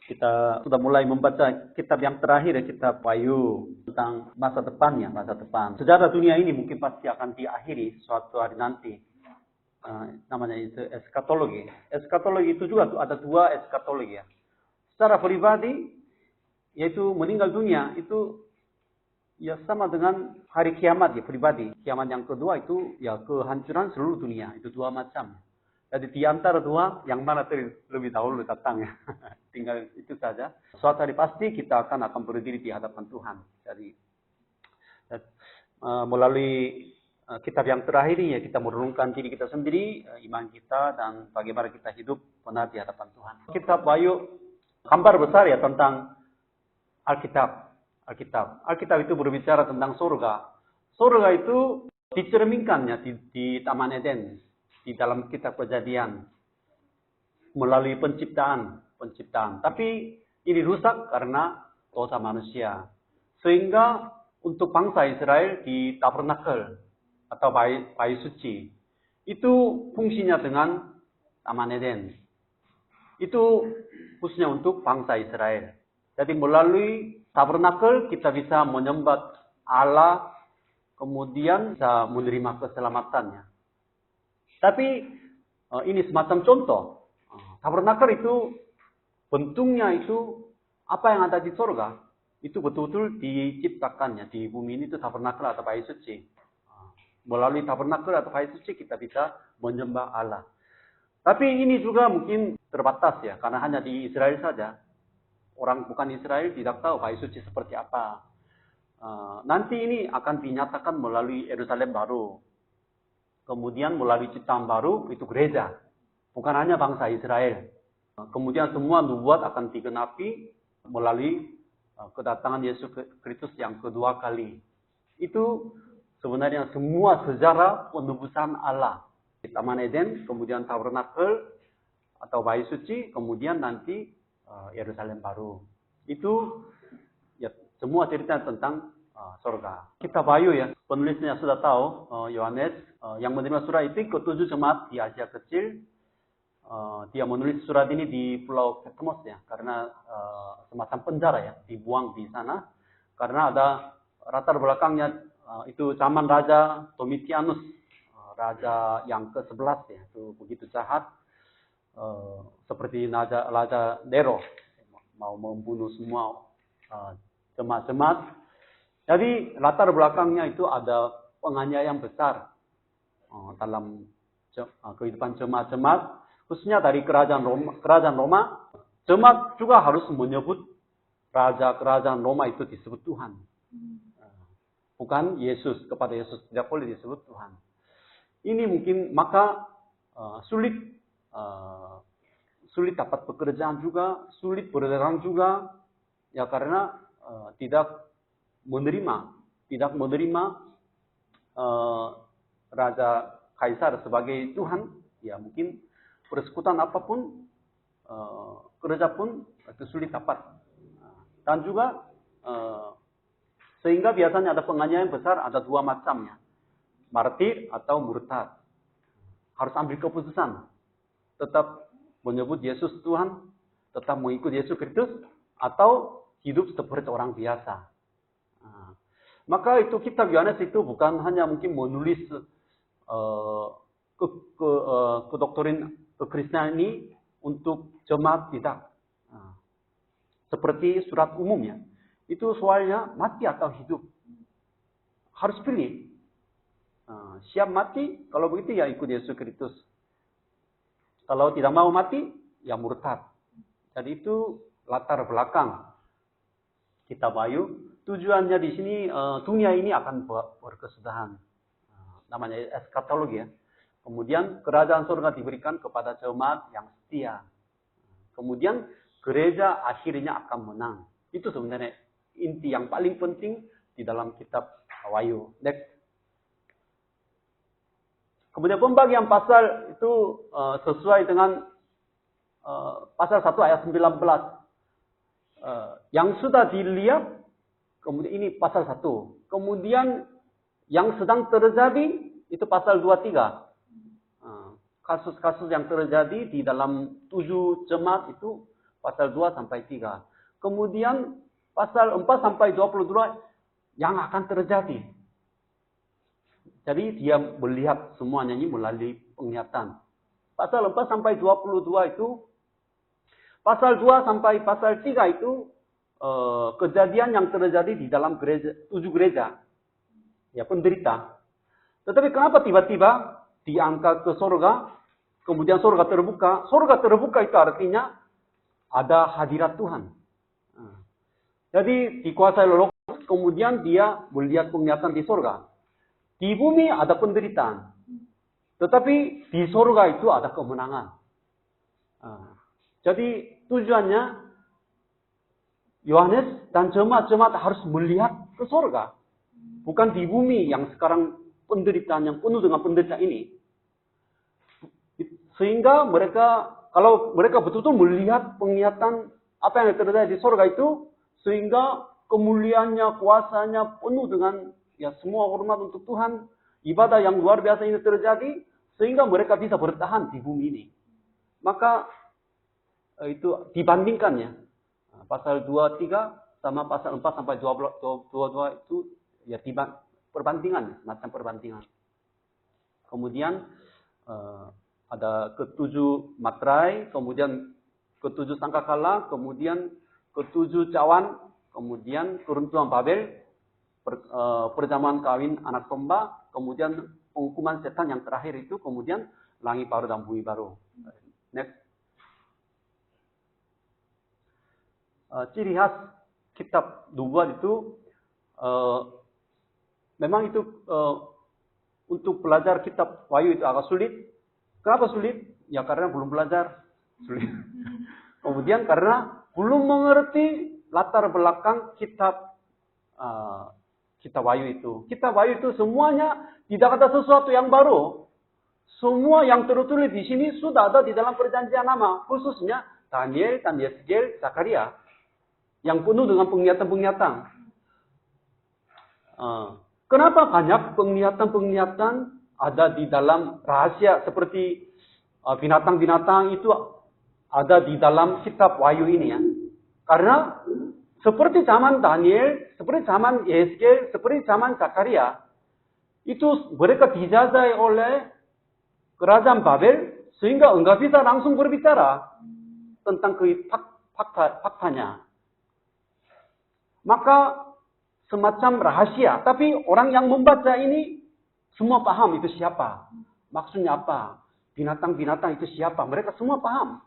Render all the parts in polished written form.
Kita sudah mulai membaca kitab yang terakhir, kitab Wahyu, tentang masa depannya, masa depan. Sejarah dunia ini mungkin pasti akan diakhiri suatu hari nanti. Namanya itu eskatologi. Eskatologi itu juga ada dua eskatologi ya. Secara pribadi, yaitu meninggal dunia, itu ya sama dengan hari kiamat ya pribadi. Kiamat yang kedua itu ya kehancuran seluruh dunia. Itu dua macam. Jadi di antara dua, yang mana lebih dahulu datang ya. Tinggal itu saja. Suatu hari pasti kita akan berdiri di hadapan Tuhan. Jadi melalui kitab yang terakhir ini ya kita merenungkan diri kita sendiri, iman kita, dan bagaimana kita hidup benar di hadapan Tuhan. Kitab Wahyu gambar besar ya tentang Alkitab. Alkitab itu berbicara tentang surga. Surga itu dicerminkannya di Taman Eden. Di dalam kitab Kejadian melalui penciptaan. Tapi ini rusak karena dosa manusia. Sehingga untuk bangsa Israel di tabernakel atau bayi suci itu fungsinya dengan Taman Eden. Itu khususnya untuk bangsa Israel. Jadi melalui tabernakel kita bisa menyembah Allah, kemudian bisa menerima keselamatannya. Tapi ini semacam contoh. Tabernakel itu bentuknya itu apa yang ada di surga. Itu betul-betul diciptakannya. Di bumi ini itu tabernakel atau bayi suci. Melalui tabernakel atau bayi suci kita bisa menyembah Allah. Tapi ini juga mungkin terbatas ya. Karena hanya di Israel saja. Orang bukan Israel tidak tahu bayi suci seperti apa. Nanti ini akan dinyatakan melalui Yerusalem baru. Kemudian melalui ciptaan baru, itu gereja. Bukan hanya bangsa Israel. Kemudian semua nubuat akan digenapi melalui kedatangan Yesus Kristus yang kedua kali. Itu sebenarnya semua sejarah penebusan Allah. Di Taman Eden, kemudian tabernakel atau bayi suci, kemudian nanti Yerusalem baru. Itu ya semua cerita tentang surga. Kitab Wahyu ya, penulisnya sudah tahu, Yohanes, yang menerima surat itu ke-7 jemaat di Asia Kecil. Dia menulis surat ini di Pulau Patmos ya, karena semacam penjara ya, dibuang di sana. Karena ada latar belakangnya, itu zaman Raja Domitianus, raja yang ke-11 ya, itu begitu jahat. Seperti Raja Nero, mau membunuh semua jemaat-jemaat. Jadi latar belakangnya itu ada penganiayaan besar dalam kehidupan jemaat-jemaat, khususnya dari kerajaan Roma. Jemaat juga harus menyebut raja kerajaan Roma itu disebut Tuhan. Bukan Yesus, kepada Yesus tidak boleh disebut Tuhan. Ini mungkin maka sulit dapat pekerjaan juga, sulit berdagang juga, ya karena tidak menerima Raja Kaisar sebagai Tuhan, ya mungkin persekutuan apapun, kerja pun itu sulit dapat. Dan juga sehingga biasanya ada penganiayaan besar, ada dua macamnya, martir atau murtad. Harus ambil keputusan, tetap menyebut Yesus Tuhan, tetap mengikuti Yesus Kristus, atau hidup seperti orang biasa. Maka itu kitab Yohanes itu bukan hanya mungkin menulis doktrin kekristenan ini untuk jemaat, tidak. Seperti surat umumnya. Itu soalnya mati atau hidup. Harus pilih. Siap mati, kalau begitu ya ikut Yesus Kristus. Kalau tidak mau mati, ya murtad. Jadi itu latar belakang kitab Wahyu. Tujuannya di sini dunia ini akan berkesudahan. Namanya eskatologi ya. Kemudian kerajaan surga diberikan kepada jemaat yang setia. Kemudian gereja akhirnya akan menang. Itu sebenarnya inti yang paling penting di dalam kitab Wahyu. Next. Kemudian pembagian pasal itu sesuai dengan pasal 1 ayat 19. Yang sudah dilihat, kemudian ini pasal 1. Kemudian yang sedang terjadi, itu pasal 23. Kasus-kasus yang terjadi di dalam 7 jemaat itu Pasal 2 sampai 3. Kemudian pasal 4 sampai 22 yang akan terjadi. Jadi dia melihat semuanya ini melalui penglihatan. Pasal 4 sampai 22 itu, pasal 2 sampai pasal 3 itu kejadian yang terjadi di dalam gereja, 7 gereja. Ya, penderita. Tetapi kenapa tiba-tiba diangkat ke surga, kemudian surga terbuka? Surga terbuka itu artinya ada hadirat Tuhan. Jadi dikuasai oleh Roh Kudus, kemudian dia melihat penglihatan di surga. Di bumi ada penderitaan. Tetapi di surga itu ada kemenangan. Jadi tujuannya Yohanes dan jemaat-jemaat harus melihat ke surga. Bukan di bumi yang sekarang penderitaan yang penuh dengan penderitaan ini. Sehingga mereka, kalau mereka betul-betul melihat penglihatan apa yang terjadi di surga itu, sehingga kemuliaannya, kuasanya penuh dengan ya semua hormat untuk Tuhan, ibadah yang luar biasa ini terjadi, sehingga mereka bisa bertahan di bumi ini. Maka itu dibandingkannya. Pasal 23 sama pasal 4 sampai 22 itu ya perbandingan, semacam perbandingan. Kemudian ada ketujuh materai, kemudian ketujuh sangkakala, kemudian ketujuh cawan, kemudian keruntuhan Babel, perjamuan kawin anak domba, kemudian penghukuman setan yang terakhir itu, kemudian langit baru dan bumi baru. Next. Ciri khas kitab nubuat itu memang itu untuk belajar kitab Wahyu itu agak sulit. Kenapa sulit? Ya karena belum belajar. Sulit. Kemudian karena belum mengerti latar belakang kitab Wahyu itu. Kitab Wahyu itu semuanya tidak ada sesuatu yang baru. Semua yang tertulis di sini sudah ada di dalam perjanjian lama, khususnya Daniel, Yeskiel, Zakaria, yang penuh dengan penglihatan-penglihatan. Kenapa banyak penglihatan-penglihatan ada di dalam rahasia seperti binatang-binatang itu ada di dalam kitab Wahyu ini ya? Karena seperti zaman Daniel, seperti zaman Yeskiel, seperti zaman Zakaria, itu mereka dijajah oleh kerajaan Babel sehingga enggak bisa langsung berbicara tentang faktanya. Maka semacam rahasia, tapi orang yang membaca ini semua paham itu siapa, maksudnya apa, binatang-binatang itu siapa, mereka semua paham.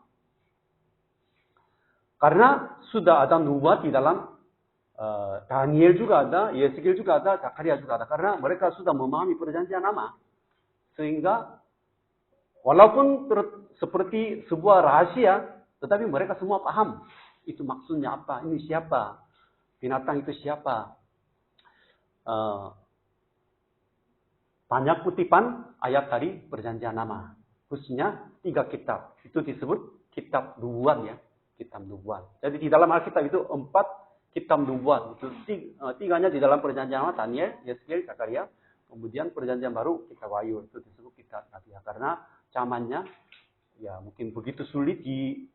Karena sudah ada nubuat di dalam Daniel juga ada, Yeskiel juga ada, Zakaria juga ada. Karena mereka sudah memahami perjanjian lama. Sehingga walaupun seperti sebuah rahasia, tetapi mereka semua paham. Itu maksudnya apa, ini siapa, binatang itu siapa. Banyak kutipan ayat dari perjanjian lama. Khususnya 3 kitab. Itu disebut kitab nubuat ya. Kitab nubuat. Jadi di dalam Alkitab itu 4 kitab nubuat. Itu 3-nya di dalam perjanjian lama, Daniel, Yeskiel, Zakaria. Kemudian perjanjian baru kitab Wahyu. Itu disebut kitab Nabi. Karena zamannya ya mungkin begitu sulit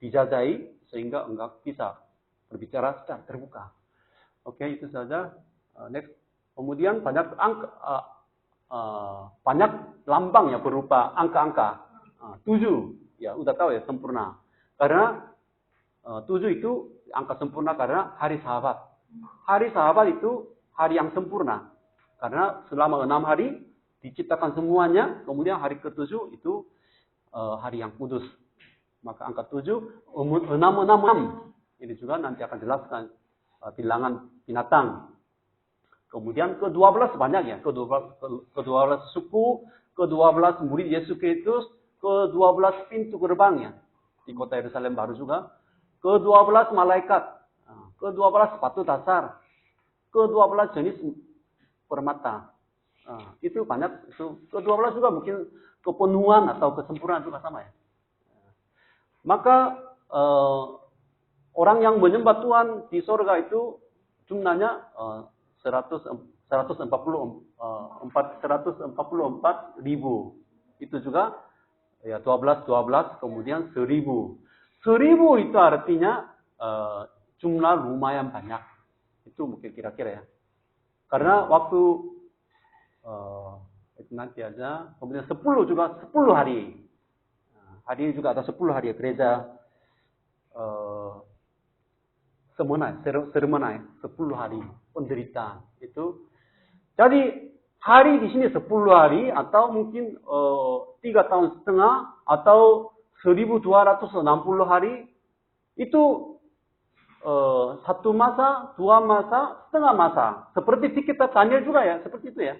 dijajahi sehingga enggak bisa berbicara secara terbuka. Oke, itu saja. Next. Kemudian banyak banyak lambang ya berupa angka-angka. 7 ya udah tahu ya sempurna. Karena 7 itu angka sempurna karena hari sahabat. Hari sahabat itu hari yang sempurna. Karena selama 6 hari diciptakan semuanya, kemudian hari ke-7 itu hari yang kudus. Maka angka 7, 666. Ini juga nanti akan jelaskan bilangan binatang. Kemudian ke-12 banyak ya. Ke-12 suku, ke-12 murid Yesus Kristus, ke-12 pintu gerbang ya. Di kota Yerusalem baru juga. Ke-12 malaikat. Ke-12 batu dasar. Ke-12 jenis permata. Itu banyak. Itu. Ke-12 juga mungkin kepenuhan atau kesempurnaan juga sama ya. Maka orang yang menyembah Tuhan di surga itu jumlahnya 144 ribu. Itu juga ya 12, kemudian 1000. 1000 itu artinya jumlah lumayan banyak. Itu mungkin kira-kira ya. Karena waktu itu nanti aja, kemudian 10 juga 10 hari. Hari ini juga ada 10 hari gereja seremonial 10 hari penderitaan itu. Jadi hari di sini 10 hari atau mungkin 3 tahun setengah atau 1260 hari itu satu masa, 2 masa, setengah masa. Seperti di kitab Daniel juga ya, seperti itu ya.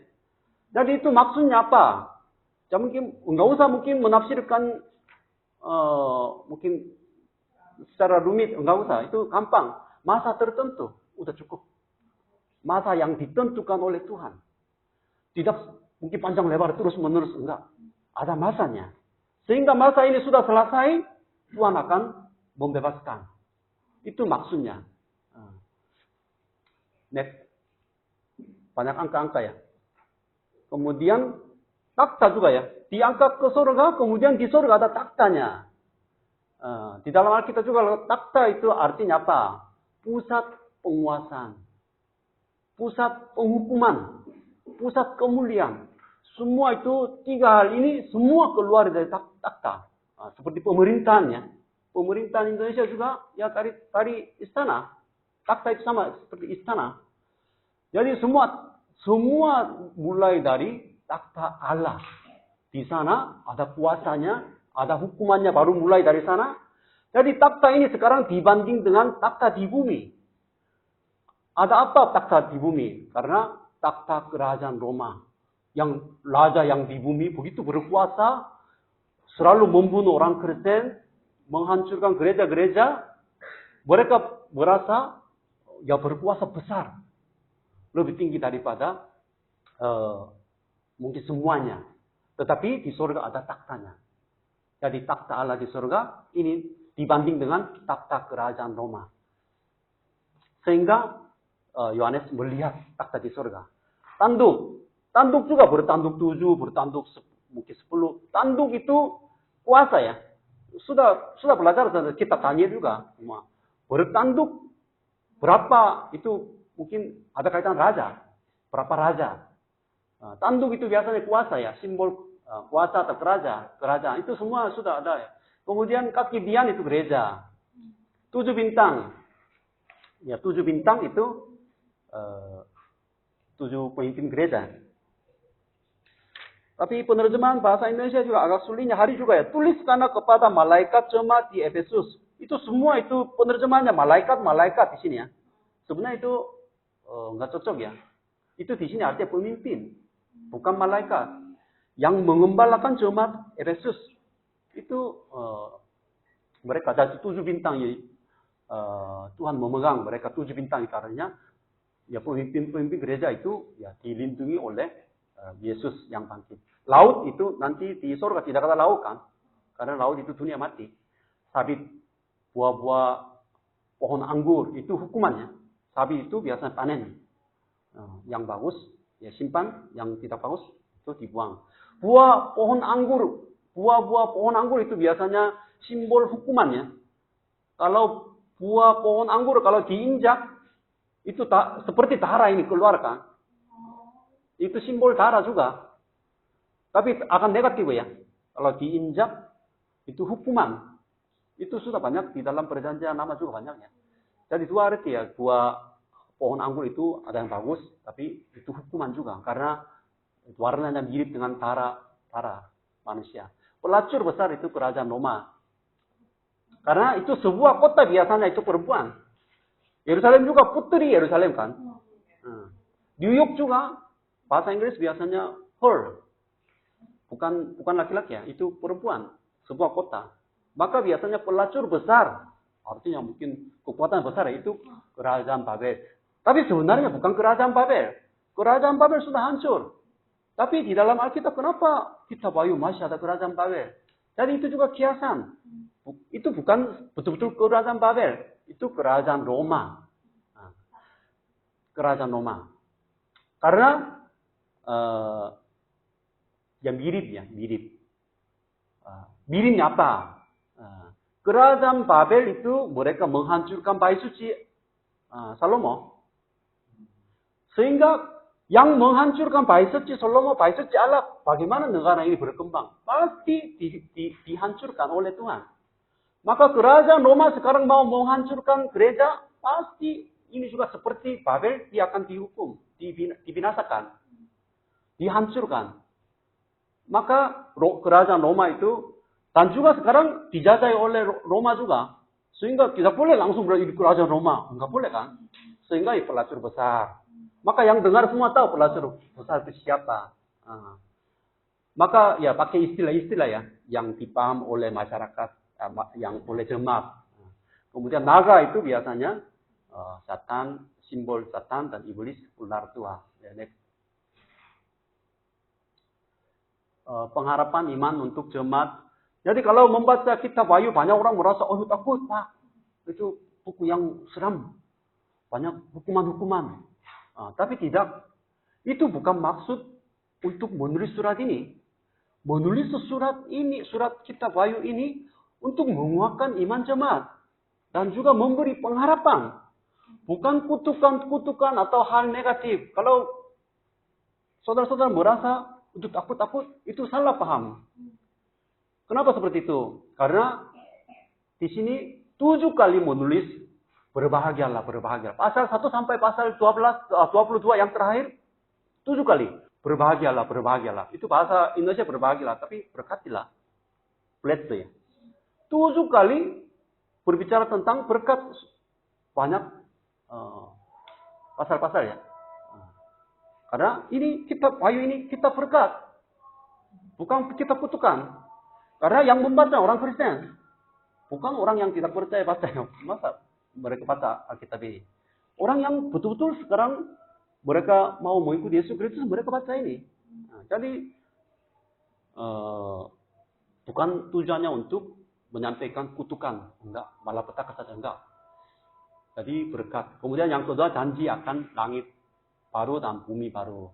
Jadi itu maksudnya apa? Ya mungkin nggak usah mungkin menafsirkan mungkin secara rumit, nggak usah. Itu gampang. Masa tertentu udah cukup. Masa yang ditentukan oleh Tuhan. Tidak mungkin panjang lebar terus menerus, enggak. Ada masanya. Sehingga masa ini sudah selesai, Tuhan akan membebaskan. Itu maksudnya. Next. Banyak angka-angka ya. Kemudian takhta juga ya. Diangkat ke surga, kemudian di surga ada takhtanya. Di dalam Alkitab juga takhta itu artinya apa? Pusat penguasaan. Pusat penghukuman. Pusat kemuliaan. Semua itu 3 hal ini semua keluar dari takhta. Seperti pemerintahan ya. Pemerintahan Indonesia juga ya tadi istana. Takhta itu sama seperti istana. Jadi semua mulai dari takhta Allah. Di sana ada kuasanya, ada hukumannya baru mulai dari sana. Jadi takhta ini sekarang dibanding dengan takhta di bumi. Ada apa takhta di bumi? Karena takhta kerajaan Roma. Yang raja yang di bumi begitu berkuasa, selalu membunuh orang Kristen, menghancurkan gereja-gereja. Mereka merasa ya berkuasa besar. Lebih tinggi daripada mungkin semuanya. Tetapi di surga ada takhtanya. Jadi takhta Allah di surga ini dibanding dengan takhta kerajaan Roma. Sehingga Yohanes melihat takhta di surga. Tanduk juga bertanduk 7, bertanduk mungkin 10. Tanduk itu kuasa ya. Sudah belajar dari kitab Daniel juga. Bertanduk berapa itu mungkin ada kaitan raja. Berapa raja. Tanduk itu biasanya kuasa ya. Simbol kuasa atau kerajaan. Itu semua sudah ada ya. Kemudian kaki dian itu gereja. 7 bintang. Ya 7 bintang itu 7 pemimpin gereja. Tapi penerjemahan bahasa Indonesia juga agak sulitnya hari juga ya. Tuliskanlah kepada malaikat jemaat di Efesus. Itu semua itu penerjemahannya malaikat di sini ya. Sebenarnya itu nggak cocok ya. Itu di sini artinya pemimpin, bukan malaikat. Yang mengembalakan jemaat Efesus itu mereka ada 7 bintang ya. Tuhan memegang mereka 7 bintang karena ya pemimpin gereja itu ya dilindungi oleh Yesus yang bangkit. Laut itu nanti di surga tidak ada laut kan? Karena laut itu dunia mati. Sabit buah-buah pohon anggur itu hukumannya. Sabit itu biasanya panen. Yang bagus ya simpan, yang tidak bagus itu dibuang. Buah pohon anggur itu biasanya simbol hukumannya. Kalau buah pohon anggur kalau diinjak itu seperti darah ini keluarkan. Itu simbol darah juga. Tapi akan negatif ya. Kalau diinjak itu hukuman. Itu sudah banyak di dalam perjanjian lama juga banyaknya. Jadi 2 arti ya. Buah pohon anggur itu ada yang bagus, tapi itu hukuman juga. Karena warnanya mirip dengan darah manusia. Pelacur besar itu kerajaan Roma. Karena itu sebuah kota biasanya itu perempuan. Yerusalem juga putri Yerusalem kan. New York juga bahasa Inggris biasanya her. Bukan laki-laki ya, itu perempuan. Sebuah kota. Maka biasanya pelacur besar. Artinya mungkin kekuatan besar itu kerajaan Babel. Tapi sebenarnya bukan kerajaan Babel. Kerajaan Babel sudah hancur. Tapi di dalam Alkitab kenapa kita bayu masih ada kerajaan Babel? Jadi itu juga kiasan. Itu bukan betul-betul kerajaan Babel. Itu kerajaan Roma. Kerajaan Roma. Karena ya mirip. Miripnya apa? kerajaan Babel itu mereka menghancurkan bait suci Salomo. Sehingga yang menghancurkan bait suci Salomo, bait suci Allah, bagaimana negara ini berkembang? Pasti dihancurkan oleh Tuhan. Maka kerajaan Roma sekarang mau menghancurkan gereja, pasti ini juga seperti Babel, dia akan dihukum, dibinasakan, dihancurkan. Maka kerajaan Roma itu, dan juga sekarang dijajah oleh Roma juga. Sehingga tidak boleh langsung berada di kerajaan Roma. Enggak boleh kan? Sehingga pelacur besar. Maka yang dengar semua tahu pelacur besar itu siapa. Maka ya pakai istilah-istilah ya. Yang dipaham oleh masyarakat. Yang oleh jemaat. Kemudian naga itu biasanya Satan, simbol Satan dan iblis, ular tua. Ya, pengharapan iman untuk jemaat. Jadi kalau membaca kitab Wahyu, banyak orang merasa, oh takut Pak. Itu buku yang seram. Banyak hukuman-hukuman. Tapi tidak. Itu bukan maksud untuk menulis surat ini. Menulis surat ini, surat kitab Wahyu ini, untuk menguatkan iman jemaat. Dan juga memberi pengharapan. Bukan kutukan-kutukan atau hal negatif. Kalau saudara-saudara merasa untuk takut-takut, itu salah paham. Kenapa seperti itu? Karena di sini 7 kali menulis berbahagialah, berbahagialah. Pasal 1 sampai pasal 22 yang terakhir 7 kali berbahagialah, berbahagialah. Itu bahasa Indonesia berbahagialah, tapi berkatilah. Blessed ya. 7 kali berbicara tentang berkat, banyak pasal-pasal ya. Karena ini kitab Wahyu ini kitab berkat. Bukan kitab kutukan. Karena yang membaca orang Kristen. Bukan orang yang tidak percaya baca. Masa mereka baca Alkitab ini. Orang yang betul-betul sekarang mereka mau mengikuti Yesus Kristus, mereka baca ini. Jadi bukan tujuannya untuk menyampaikan kutukan. Enggak. Malapetaka saja. Enggak. Jadi berkat. Kemudian yang kedua, janji akan langit baru dan bumi baru.